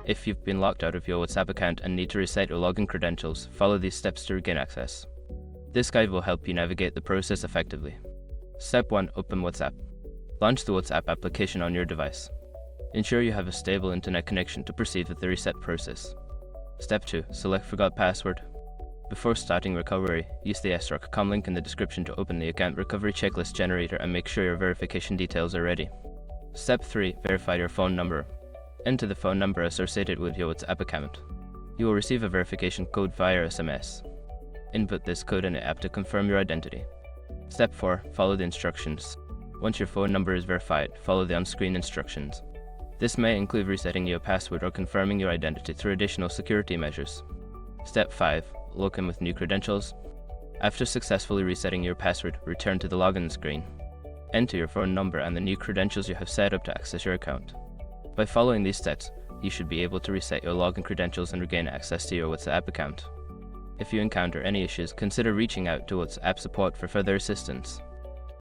If you've been locked out of your WhatsApp account and need to reset your login credentials, follow these steps to regain access. This guide will help you navigate the process effectively. Step 1. Open WhatsApp. Launch the WhatsApp application on your device. Ensure you have a stable internet connection to proceed with the reset process. Step 2. Select Forgot Password. Before starting recovery, use the sroc.com link in the description to open the account recovery checklist generator and make sure your verification details are ready. Step 3. Verify your phone number. Enter the phone number associated with your WhatsApp account. You will receive a verification code via SMS. Input this code in the app to confirm your identity. Step 4. Follow the instructions. Once your phone number is verified, follow the on-screen instructions. This may include resetting your password or confirming your identity through additional security measures. Step 5. Log in with new credentials. After successfully resetting your password, return to the login screen. Enter your phone number and the new credentials you have set up to access your account. By following these steps, you should be able to reset your login credentials and regain access to your WhatsApp account. If you encounter any issues, consider reaching out to WhatsApp support for further assistance.